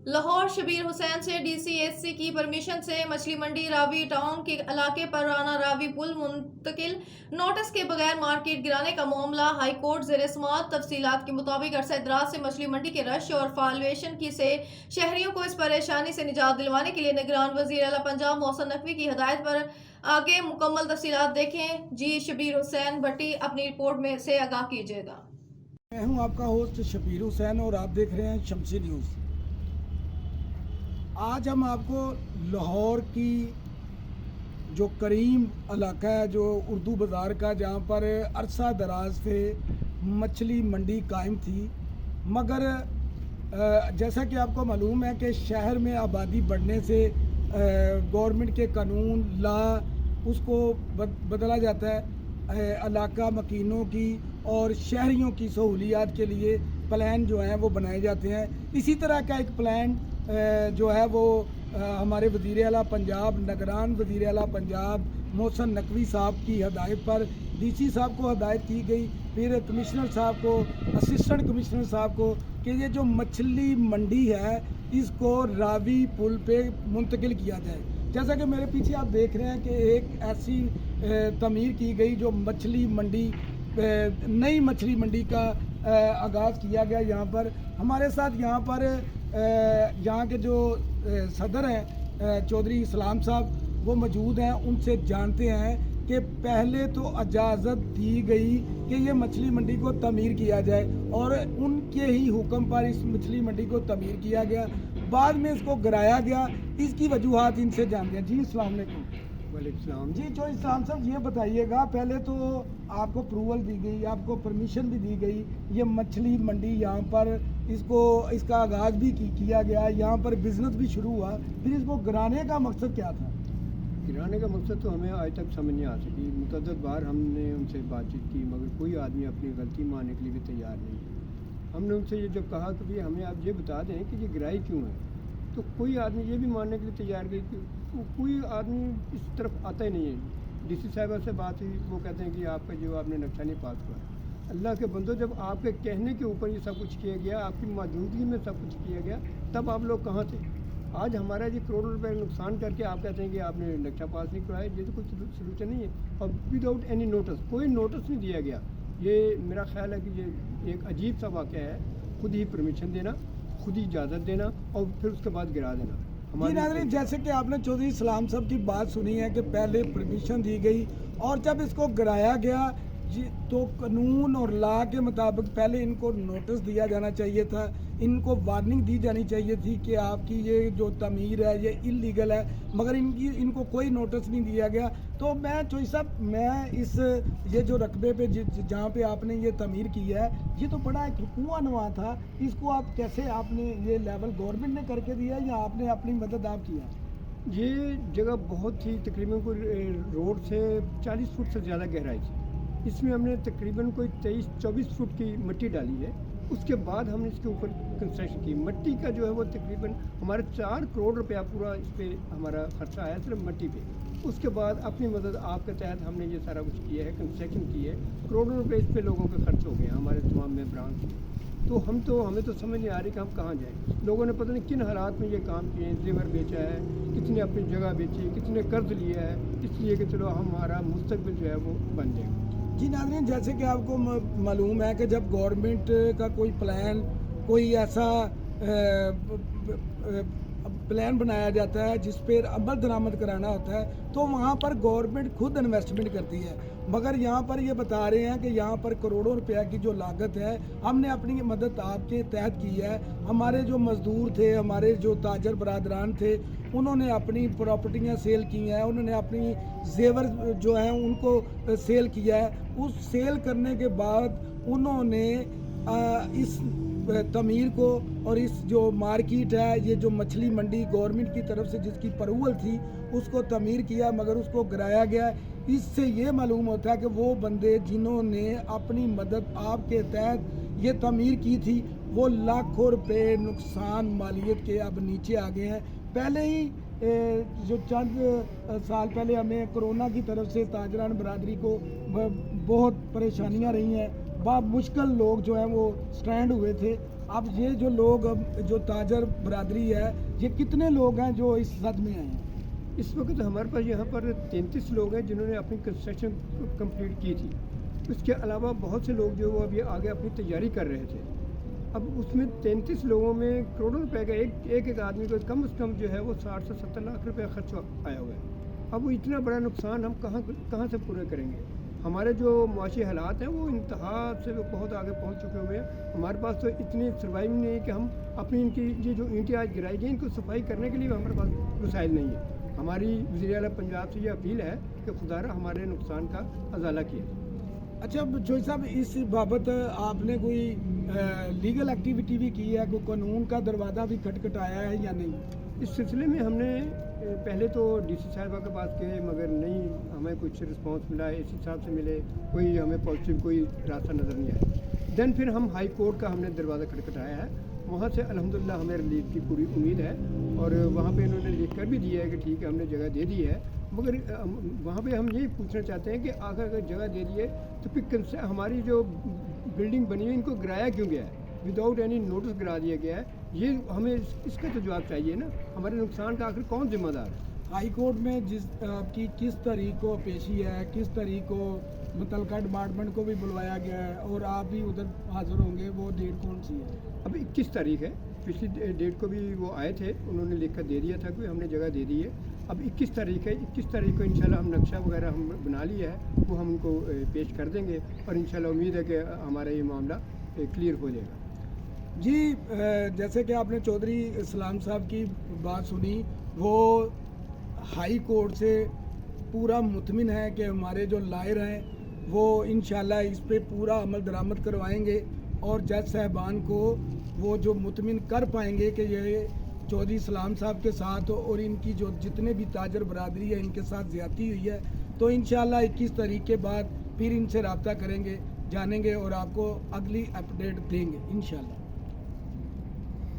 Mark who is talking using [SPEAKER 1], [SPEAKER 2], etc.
[SPEAKER 1] लाहौर शबीर हुसैन से DCSC की permission से मछली मंडी रावी टाउन के इलाके पर राना रावी पुल मुंतकिल, नोटिस के बगैर मार्केट गिराने का मामला हाई कोर्ट ज़ेर समाअत। तफसीलात के मुताबिक अरसा दराज से मछली मंडी के रश और फालवेशन की से शहरियों को इस परेशानी से निजात दिलवाने के लिए निगरान वज़ीर आला पंजाब मोहसिन नकवी की हदायत पर आगे मुकम्मल तफसीलात देखें। जी शबीर हुसैन भट्टी अपनी रिपोर्ट में से आगाह कीजिएगा।
[SPEAKER 2] मैं हूं आपका होस्ट शबीर हुसैन और आप देख रहे हैं शमसी न्यूज़। आज हम आपको लाहौर की जो करीम इलाका है, जो उर्दू बाज़ार का, जहां पर अरसा दराज से मछली मंडी कायम थी, मगर जैसा कि आपको मालूम है कि शहर में आबादी बढ़ने से गवर्नमेंट के कानून ला उसको बदला जाता है। इलाका मकीनों की और शहरियों की सहूलियात के लिए प्लान जो हैं वो बनाए जाते हैं। इसी तरह का एक प्लान जो है वो हमारे वज़ीर आला पंजाब, निगरान वज़ीर आला पंजाब मोहसिन नकवी साहब की हदायत पर DC साहब को हदायत की गई, फिर कमिश्नर साहब को, असिस्टेंट कमिश्नर साहब को, कि ये जो मछली मंडी है इसको रावी पुल पे मुंतकिल किया जाए। जैसा कि मेरे पीछे आप देख रहे हैं कि एक ऐसी तमीर की गई जो मछली मंडी, नई मछली मंडी का आगाज़ किया गया। यहाँ पर हमारे साथ यहाँ के जो सदर हैं चौधरी इस्लाम साहब, वो मौजूद हैं। उनसे जानते हैं कि पहले तो इजाज़त दी गई कि ये मछली मंडी को तमीर किया जाए और उनके ही हुक्म पर इस मछली मंडी को तमीर किया गया, बाद में इसको गिराया गया। इसकी वजूहात इनसे जानते हैं। जी अस्सलाम वालेकुम।
[SPEAKER 3] वालेकुम।
[SPEAKER 2] जी जो इस्लाम साहब, ये बताइएगा, पहले तो आपको अप्रूवल दी गई, आपको परमिशन भी दी गई, ये मछली मंडी यहाँ पर इसका आगाज़ भी किया गया, यहाँ पर बिज़नेस भी शुरू हुआ, फिर इसको गिराने का मकसद क्या था?
[SPEAKER 3] गिराने का मकसद तो हमें आज तक समझ नहीं आ सकी। मुतअद्दिद बार हमने उनसे बातचीत की, मगर कोई आदमी अपनी गलती मानने के लिए भी तैयार नहीं है। हमने उनसे ये जब कहा कि भाई हमें आप ये बता दें कि ये गिराई क्यों है, तो कोई आदमी ये भी मानने के लिए तैयार नहीं कि कोई आदमी इस तरफ आता ही नहीं है। DC साहिबा से बात हुई, वो कहते हैं कि आपका जो आपने नक्शा नहीं पास हुआ। अल्लाह के बंदो, जब आपके कहने के ऊपर ये सब कुछ किया गया, आपकी मौजूदगी में सब कुछ किया गया, तब आप लोग कहाँ थे? आज हमारा ये करोड़ों रुपए नुकसान करके आप कहते हैं कि आपने नक्शा पास नहीं कराया। ये तो कुछ सोल्यूशन नहीं है। और विदाउट एनी नोटिस, कोई नोटिस नहीं दिया गया। ये मेरा ख्याल है कि ये एक अजीब सा वाक़या है। खुद ही परमिशन देना, खुद ही इजाज़त देना और फिर उसके बाद गिरा देना।
[SPEAKER 2] जी नाज़रीन, जैसे कि आपने चौधरी इस्लाम साहब की बात सुनी है कि पहले परमिशन दी गई और जब इसको गिराया गया जी, तो कानून और लॉ के मुताबिक पहले इनको नोटिस दिया जाना चाहिए था, इनको वार्निंग दी जानी चाहिए थी कि आपकी ये जो तमीर है ये इल्लीगल है, मगर इनको कोई नोटिस नहीं दिया गया। तो मैं चौधरी साहब, मैं ये जो रकबे पे जहाँ पे आपने ये तमीर की है, ये तो बड़ा एक कुआं नुआ था, इसको आप कैसे, आपने ये लेवल गवर्नमेंट ने करके दिया या आपने अपनी मदद आप किया?
[SPEAKER 3] ये जगह बहुत ही तकरीबन कोई रोड से 40 फुट से ज़्यादा गहराई थी। इसमें हमने तकरीबन कोई 23-24 फुट की मिट्टी डाली है। उसके बाद हमने इसके ऊपर कंस्ट्रक्शन की। मिट्टी का जो है वो तकरीबन हमारे 4 करोड़ रुपया पूरा इस पर हमारा खर्चा आया सिर्फ मिट्टी पे। उसके बाद अपनी मदद आपके तहत हमने ये सारा कुछ किया है, कंस्ट्रक्शन की है। करोड़ों रुपए इस पे लोगों के खर्च हो गए हमारे तमाम मेंबरान से। तो हमें तो समझ नहीं आ रही कि हम कहाँ जाएँ। लोगों ने पता नहीं किन हालात में ये काम किए, जेवर बेचा है, कितने अपनी जगह बेची, कितने कर्ज लिया है, इसलिए कि चलो हमारा मुस्तकबिल जो है वो बन जाएगा।
[SPEAKER 2] जी नाज़रीन, जैसे कि आपको मालूम है कि जब गवर्नमेंट का कोई प्लान, कोई ऐसा प्लान बनाया जाता है जिस पर अमल दरामद कराना होता है, तो वहाँ पर गवर्नमेंट खुद इन्वेस्टमेंट करती है। मगर यहाँ पर ये बता रहे हैं कि यहाँ पर करोड़ों रुपया की जो लागत है, हमने अपनी मदद आपके तहत की है। हमारे जो मज़दूर थे, हमारे जो ताजर बरादरान थे, उन्होंने अपनी प्रॉपर्टियाँ सेल की हैं, उन्होंने अपनी जेवर जो हैं उनको सेल किया है। उस सेल करने के बाद उन्होंने इस तमीर को और इस जो मार्केट है, ये जो मछली मंडी गवर्नमेंट की तरफ से जिसकी अप्रूवल थी, उसको तमीर किया, मगर उसको गिराया गया। इससे ये मालूम होता है कि वो बंदे जिन्होंने अपनी मदद आपके तहत ये तमीर की थी, वो लाखों रुपए नुकसान मालियत के अब नीचे आ गए हैं। पहले ही जो चंद साल पहले हमें कोरोना की तरफ से ताजरान बरादरी को बहुत परेशानियां रही हैं, बहुत मुश्किल लोग जो हैं वो स्टैंड हुए थे। अब ये जो लोग जो ताजर बरादरी है, ये कितने लोग हैं जो इस सद में आए हैं?
[SPEAKER 3] इस वक्त हमारे पास यहाँ पर 33 लोग हैं जिन्होंने अपनी कंस्ट्रक्शन कंप्लीट की थी। उसके अलावा बहुत से लोग जो वो अभी आगे अपनी तैयारी कर रहे थे। अब उसमें 33 लोगों में करोड़ों रुपए का एक आदमी को कम से कम जो है वो 60 से 70 लाख रुपए खर्च आया हुआ है। अब वो इतना बड़ा नुकसान हम कहाँ से पूरे करेंगे? हमारे जो मुआशी हालात हैं वो इंतहा से बहुत आगे पहुंच चुके हुए हैं। हमारे पास तो इतनी सर्वाइविंग नहीं है कि हम अपनी इनकी ये जो ईंटें आज गिराई गई इनको सफाई करने के लिए हमारे पास वसाइल नहीं है। हमारी वज़ीर आला पंजाब से ये अपील है कि खुदारा हमारे नुकसान का अजाला किया।
[SPEAKER 2] अच्छा जोई साहब, इस बाबत आपने कोई लीगल एक्टिविटी भी की है, कोई कानून का दरवाज़ा भी खटखटाया है या नहीं?
[SPEAKER 3] इस सिलसिले में हमने पहले तो डीसी साहिबा के पास गए मगर नहीं हमें कुछ रिस्पांस मिला। एसी साहब से मिले, कोई हमें पॉजिटिव कोई रास्ता नज़र नहीं आया। देन फिर हम हाई कोर्ट का हमने दरवाज़ा खटखटाया है। वहाँ से अल्हम्दुलिल्लाह हमें रिलीफ की पूरी उम्मीद है और वहाँ पे इन्होंने लिख कर भी दिया है कि ठीक है हमने जगह दे दी है। मगर वहाँ पे हम यही पूछना चाहते हैं कि आखिर अगर जगह दे दी है तो फिर हमारी जो बिल्डिंग बनी है इनको गिराया क्यों गया है? विदाउट एनी नोटिस गिरा दिया गया है। ये हमें इसका तो जवाब चाहिए ना। हमारे नुकसान का आखिर कौन जिम्मेदार है?
[SPEAKER 2] हाई कोर्ट में आपकी किस तारीख को पेशी है, किस तारीख को मुतलका डिपार्टमेंट को भी बुलवाया गया है और आप भी उधर हाजिर होंगे, वो डेट कौन सी है?
[SPEAKER 3] अब 21 तारीख है। पिछली डेट को भी वो आए थे, उन्होंने लिख कर दे दिया था कि हमने जगह दे दी है। अब 21 तारीख है। 21 तारीख को इंशाल्लाह हम नक्शा वगैरह हम बना लिया है, वो हम उनको पेश कर देंगे और इंशाल्लाह उम्मीद है कि हमारा ये मामला क्लियर हो जाएगा।
[SPEAKER 2] जी, जैसे कि आपने चौधरी इस्लाम साहब की बात सुनी, वो हाई कोर्ट से पूरा मुतमिन है कि हमारे जो लायर हैं वो इंशाल्लाह इस पे पूरा अमल दरामद करवाएंगे और जज साहबान को वो जो मुतमिन कर पाएंगे कि ये चौधरी इस्लाम साहब के साथ और इनकी जो जितने भी ताजर बरादरी है इनके साथ ज़्यादती हुई है, तो इंशाल्लाह 21 तारीख के बाद फिर इनसे रब्ता करेंगे, जानेंगे और आपको अगली अपडेट देंगे इंशाल्लाह।